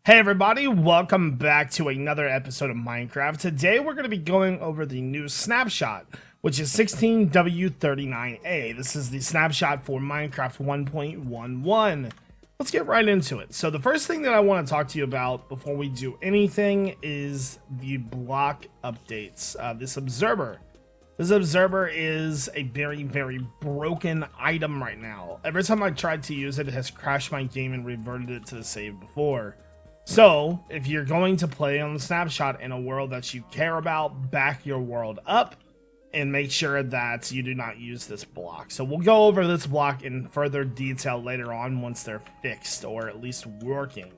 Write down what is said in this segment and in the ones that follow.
Hey everybody, welcome back to another episode of Minecraft. Today we're going to be going over the new Snapshot, which is 16W39A. This is the snapshot for Minecraft 1.11. Let's get right into it. So the first thing that I want to talk to you about before we do anything is the block updates. This observer is a very, very broken item right now. Every time I tried to use it, it has crashed my game and reverted it to the save before. So, if you're going to play on the snapshot in a world that you care about, back your world up and make sure that you do not use this block. So we'll go over this block in further detail later on once they're fixed or at least working.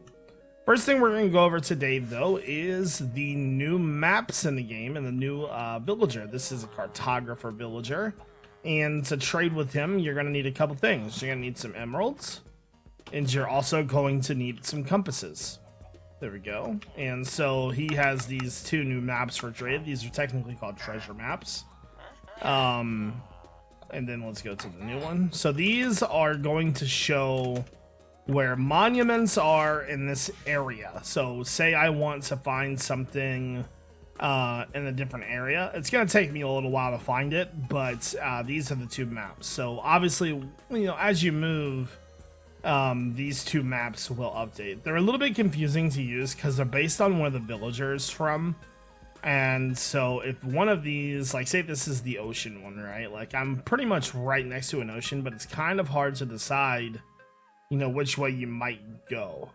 First thing we're going to go over today though is the new maps in the game and the new villager. This is a cartographer villager, and to trade with him you're going to need a couple things. You're going to need some emeralds, and you're also going to need some compasses. There we go. And so he has these two new maps for trade. These are technically called treasure maps. And then let's go to the new one. So these are going to show where monuments are in this area. So say I want to find something in a different area. It's going to take me a little while to find it, but these are the two maps. So obviously, you know, as you move, these two maps will update. They're a little bit confusing to use because they're based on where the villager is from. And so if one of these, like say this is the ocean one, right? Like I'm pretty much right next to an ocean, but it's kind of hard to decide, you know, which way you might go.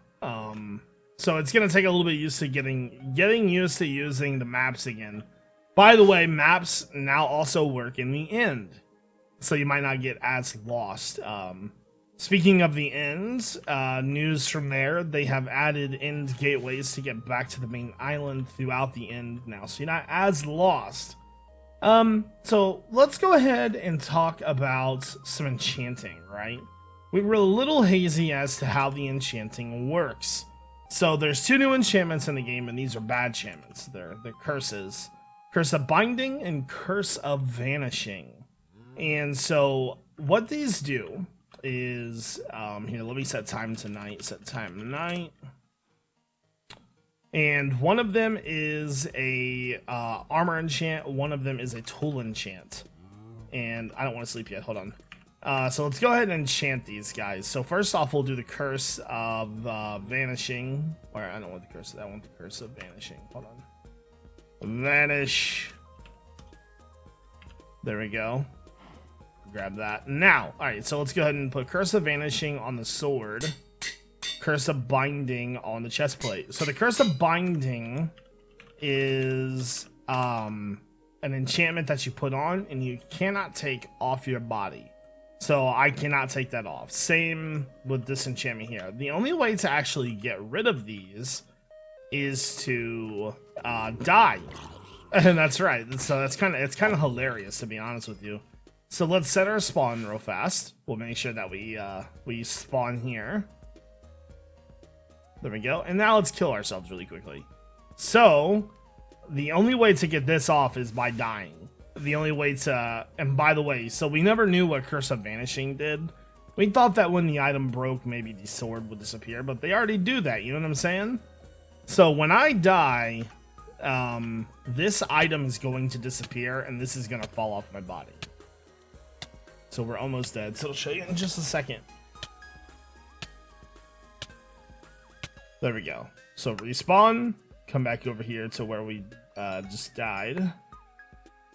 So it's going to take a little bit used to getting used to using the maps again. By the way, maps now also work in the end, so you might not get as lost. Speaking of the ends, news from there, they have added end gateways to get back to the main island throughout the end now, so you're not as lost. So let's go ahead and talk about some enchanting, right? We were a little hazy as to how the enchanting works. So there's two new enchantments in the game, and these are bad enchantments. They're curses. Curse of Binding and Curse of Vanishing. And so what these do is here, let me set time to night. And one of them is a armor enchant, one of them is a tool enchant, and I don't want to sleep yet. Hold on. So let's go ahead and enchant these guys. So first off, we'll do the Curse of Vanishing, or I don't want the curse, I want the Curse of Vanishing. Hold on. Vanish. There we go. Grab that. Now, alright, so let's go ahead and put Curse of Vanishing on the sword, Curse of Binding on the chest plate. So the Curse of Binding is an enchantment that you put on and you cannot take off your body. So I cannot take that off. Same with this enchantment here. The only way to actually get rid of these is to die. And that's right. So it's kind of hilarious, to be honest with you. So let's set our spawn real fast. We'll make sure that we spawn here. There we go. And now let's kill ourselves really quickly. So the only way to get this off is by dying. The only way to, and by the way, so we never knew what Curse of Vanishing did. We thought that when the item broke, maybe the sword would disappear, but they already do that. You know what I'm saying? So when I die, this item is going to disappear and this is going to fall off my body. So we're almost dead. So I'll show you in just a second. There we go. So respawn, come back over here to where we just died.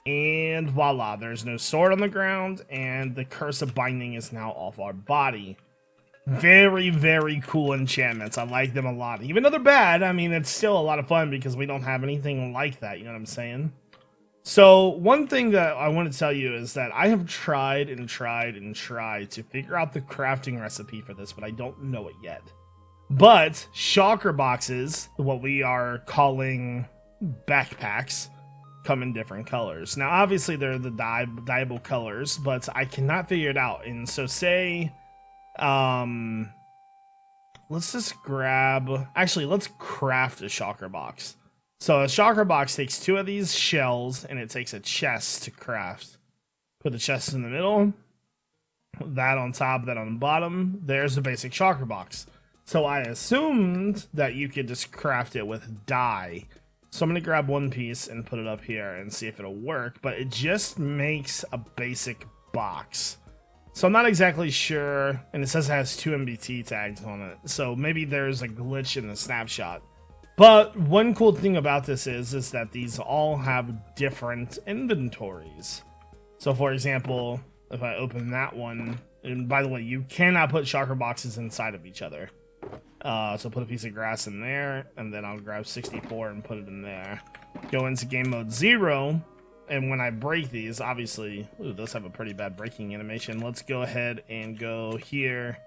And voila, there's no sword on the ground, and the Curse of Binding is now off our body. Very, very cool enchantments. I like them a lot. Even though they're bad, I mean, it's still a lot of fun because we don't have anything like that. You know what I'm saying? So one thing that I want to tell you is that I have tried and tried and tried to figure out the crafting recipe for this, but I don't know it yet. But shulker boxes, what we are calling backpacks, come in different colors. Now obviously they're the dyeable colors, but I cannot figure it out. And so say let's just grab, actually let's craft a shulker box. So a shulker box takes two of these shells and it takes a chest to craft. Put the chest in the middle, that on top, that on the bottom. There's the basic shulker box. So I assumed that you could just craft it with dye. So I'm going to grab one piece and put it up here and see if it'll work. But it just makes a basic box. So I'm not exactly sure. And it says it has 2 MBT tags on it. So maybe there's a glitch in the snapshot. But one cool thing about this is that these all have different inventories. So for example, if I open that one, and by the way, you cannot put shulker boxes inside of each other. So put a piece of grass in there, and then I'll grab 64 and put it in there. Go into game mode 0, and when I break these, obviously, ooh, those have a pretty bad breaking animation. Let's go ahead and go here.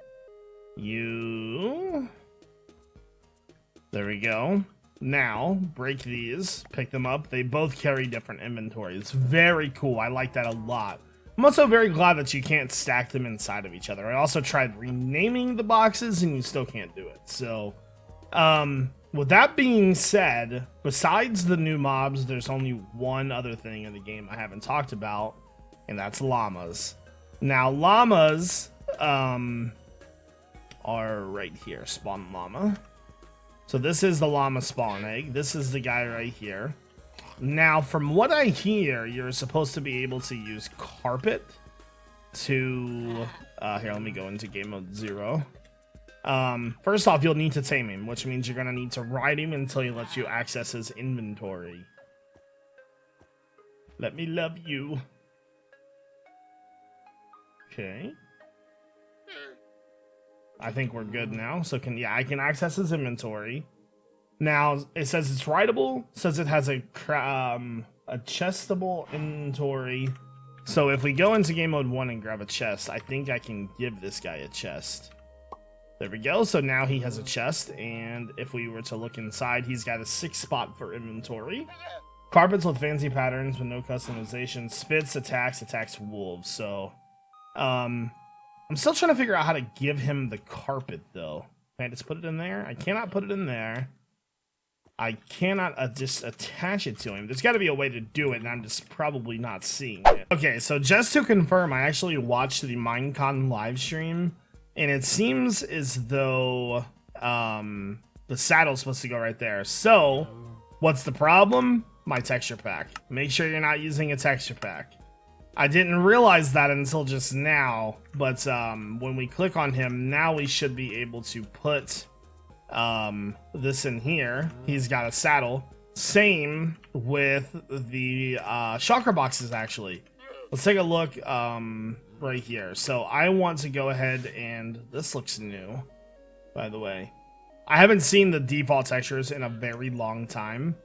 There we go. Now, break these, pick them up. They both carry different inventories. Very cool. I like that a lot. I'm also very glad that you can't stack them inside of each other. I also tried renaming the boxes and you still can't do it. So, with that being said, besides the new mobs, there's only one other thing in the game I haven't talked about, and that's llamas. Now, llamas are right here. Spawn llama. So this is the llama spawn egg. This is the guy right here. Now, from what I hear, you're supposed to be able to use carpet to... here, let me go into game mode 0. First off, you'll need to tame him, which means you're going to need to ride him until he lets you access his inventory. Let me love you. Okay. I think we're good now. So, I can access his inventory. Now, it says it's rideable, says it has a chestable inventory. So if we go into game mode 1 and grab a chest, I think I can give this guy a chest. There we go. So now he has a chest, and if we were to look inside, he's got a 6 spot for inventory. Carpets with fancy patterns with no customization. Spits, attacks wolves. So, I'm still trying to figure out how to give him the carpet, though. Can I just put it in there? I cannot put it in there. I cannot just attach it to him. There's got to be a way to do it, and I'm just probably not seeing it. Okay, so just to confirm, I actually watched the Minecon live stream, and it seems as though the saddle's supposed to go right there. So, what's the problem? My texture pack. Make sure you're not using a texture pack. I didn't realize that until just now, but when we click on him, now we should be able to put... this in here. He's got a saddle. Same with the shulker boxes, actually. Let's take a look right here. So I want to go ahead and this looks new, by the way. I haven't seen the default textures in a very long time,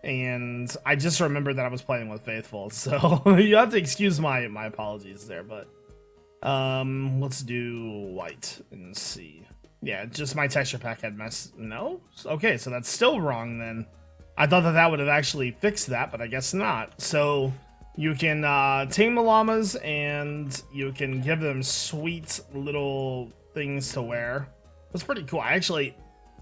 and I just remembered that I was playing with Faithful, so you have to excuse my apologies there. But let's do white and see. Yeah, just my texture pack had messed. No? Okay, so that's still wrong then. I thought that would have actually fixed that, but I guess not. So you can tame the llamas, and you can give them sweet little things to wear. That's pretty cool.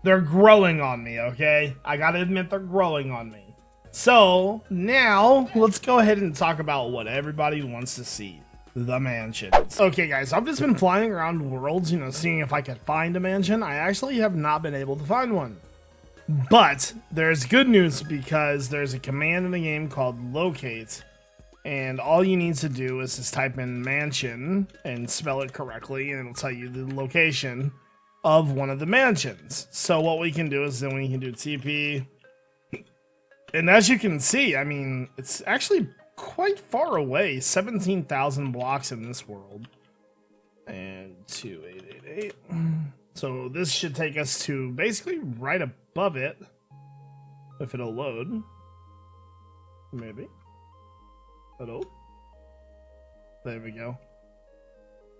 They're growing on me, okay? I gotta admit, they're growing on me. So now let's go ahead and talk about what everybody wants to see. The mansions. Okay, guys, I've just been flying around worlds, seeing if I could find a mansion. I actually have not been able to find one. But there's good news, because there's a command in the game called locate, and all you need to do is just type in mansion and spell it correctly, and it'll tell you the location of one of the mansions. So what we can do is then we can do TP. And as you can see, I mean, it's actually quite far away. 17,000 blocks in this world. And 2888. So this should take us to basically right above it. If it'll load. Maybe. Hello? There we go.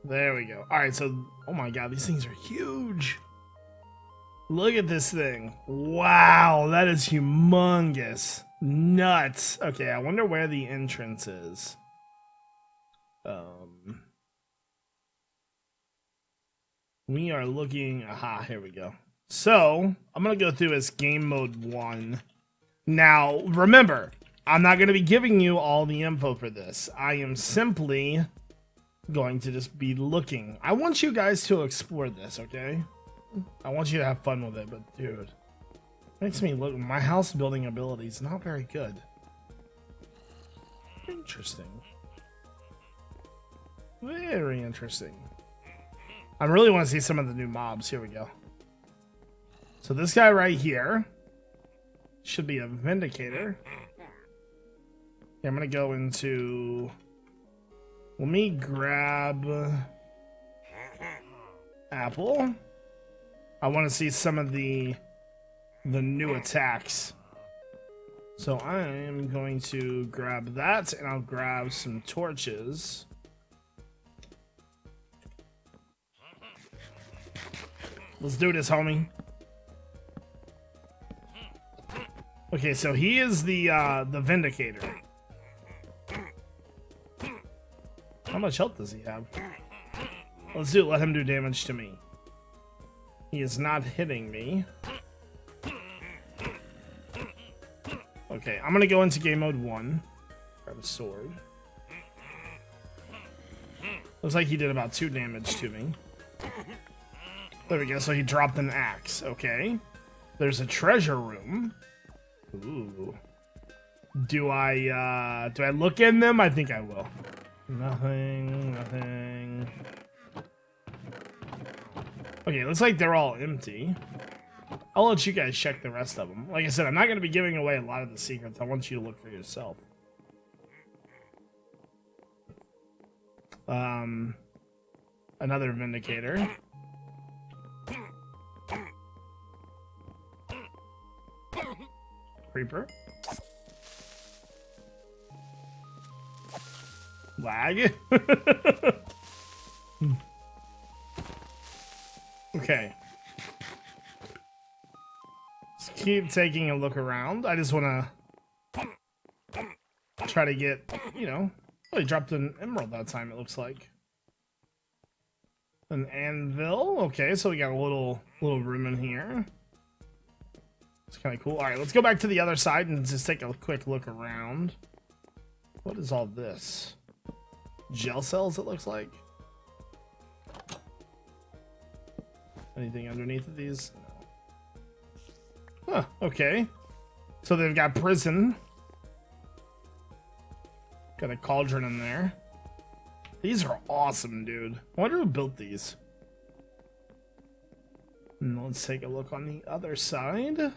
There we go. Alright, so, oh my god, these things are huge. Look at this thing. Wow, that is humongous. Nuts. Okay, I wonder where the entrance is. We are looking... Aha, here we go. So, I'm going to go through as game mode 1. Now, remember, I'm not going to be giving you all the info for this. I am simply going to just be looking. I want you guys to explore this, okay? I want you to have fun with it, but dude, makes me look. My house building ability is not very good. Interesting. Very interesting. I really want to see some of the new mobs. Here we go. So this guy right here should be a Vindicator. Yeah, I'm gonna go into. Let me grab Apple. I want to see some of the new attacks. So I am going to grab that, and I'll grab some torches. Let's do this, homie. Okay, so he is the Vindicator. How much health does he have? Let's do it. Let him do damage to me. He is not hitting me. Okay, I'm gonna go into game mode 1. Grab a sword. Looks like he did about 2 damage to me. There we go. So he dropped an axe. Okay. There's a treasure room. Ooh. Do I look in them? I think I will. Nothing. Nothing. Okay, looks like they're all empty. I'll let you guys check the rest of them. Like I said, I'm not going to be giving away a lot of the secrets. I want you to look for yourself. Another Vindicator. Creeper. Lag. Okay. Let's keep taking a look around. I just want to try to get, you know, oh, he dropped an emerald that time, it looks like. An anvil. Okay, so we got a little room in here. It's kind of cool. All right, let's go back to the other side and just take a quick look around. What is all this? Gel cells, it looks like. Anything underneath of these? No. Huh, okay. So they've got prison. Got a cauldron in there. These are awesome, dude. I wonder who built these. And let's take a look on the other side.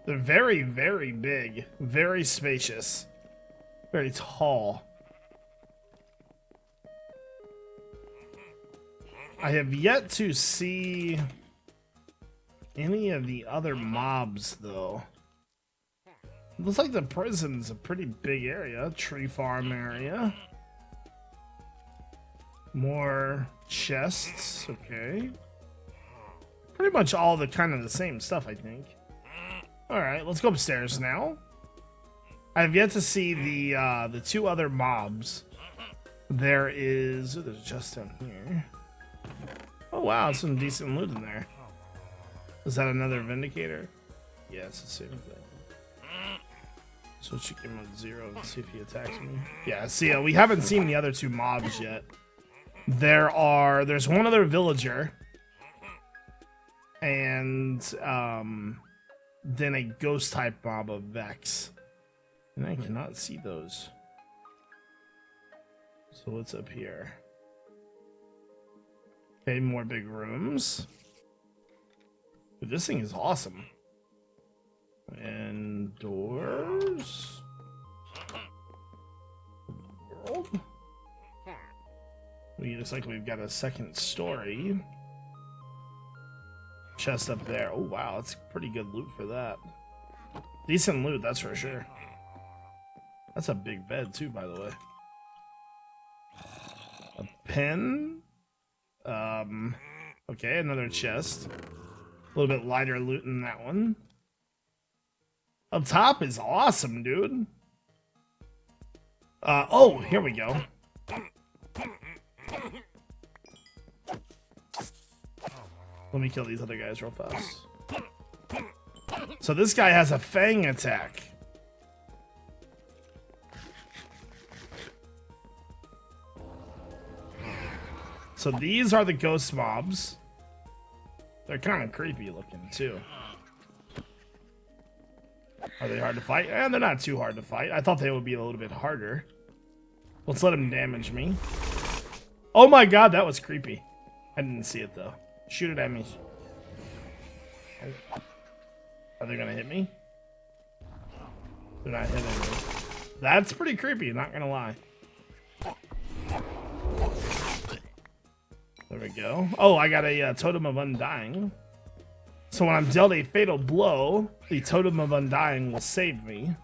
They're very, very big. Very spacious. Very tall. I have yet to see any of the other mobs, though. Looks like the prison's a pretty big area. Tree farm area. More chests. Okay. Pretty much all the kind of the same stuff, I think. Alright, let's go upstairs now. I have yet to see the 2 other mobs. There is... Oh, there's just down here. Oh, wow, some decent loot in there. Is that another Vindicator? Yeah, it's the same thing. So she give him a 0 and see if he attacks me. Yeah, see, we haven't seen the other 2 mobs yet. There's one other villager. And, then a ghost type mob of Vex. And I cannot see those. So what's up here? Okay, more big rooms. But this thing is awesome. And doors. World. Looks like we've got a second story. Chest up there. Oh wow, that's pretty good loot for that. Decent loot, that's for sure. That's a big bed too, by the way. A pen. Okay, another chest. A little bit lighter loot in that one. Up top is awesome, dude. Oh, here we go. Let me kill these other guys real fast. So this guy has a fang attack. So these are the ghost mobs. They're kind of creepy looking too. Are they hard to fight? And they're not too hard to fight. I thought they would be a little bit harder. Let's let them damage me. Oh my god, that was creepy. I didn't see it though. Shoot it at me. Are they gonna hit me? They're not hitting me. That's pretty creepy, not gonna lie. There we go. Oh, I got a Totem of Undying. So when I'm dealt a fatal blow, the Totem of Undying will save me.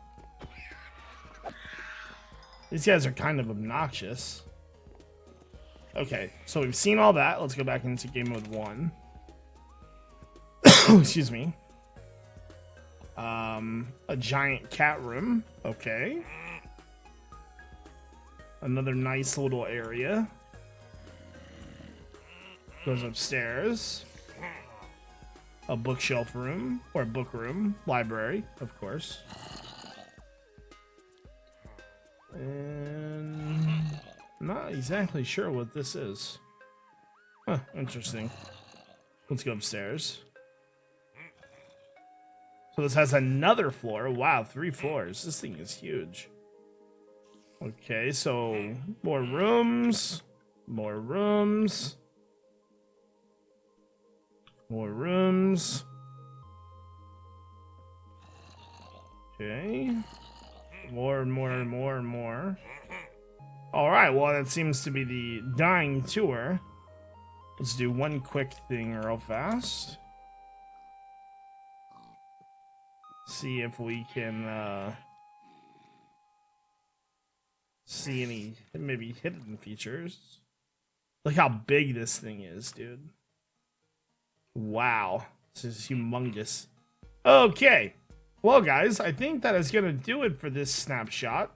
These guys are kind of obnoxious. Okay, so we've seen all that. Let's go back into game mode 1. Excuse me. A giant cat room. Okay. Another nice little area. Goes upstairs. A bookshelf room, or book room, library, of course. And I'm not exactly sure what this is. Huh, interesting. Let's go upstairs. So this has another floor. Wow, 3 floors. This thing is huge. Okay, so more rooms. More rooms. More rooms. Okay. More and more and more and more. Alright, well that seems to be the dying tour. Let's do one quick thing real fast. See if we can see any maybe hidden features. Look how big this thing is, dude. Wow, this is humongous. Okay, well guys, I think that is gonna do it for this snapshot.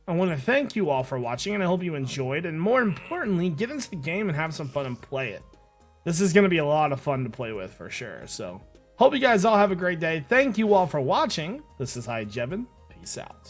I want to thank you all for watching, and I hope you enjoyed, and more importantly, get into the game and have some fun and play it. This is gonna be a lot of fun to play with for sure, so hope you guys all have a great day. Thank you all for watching. This is iJevin. Peace out.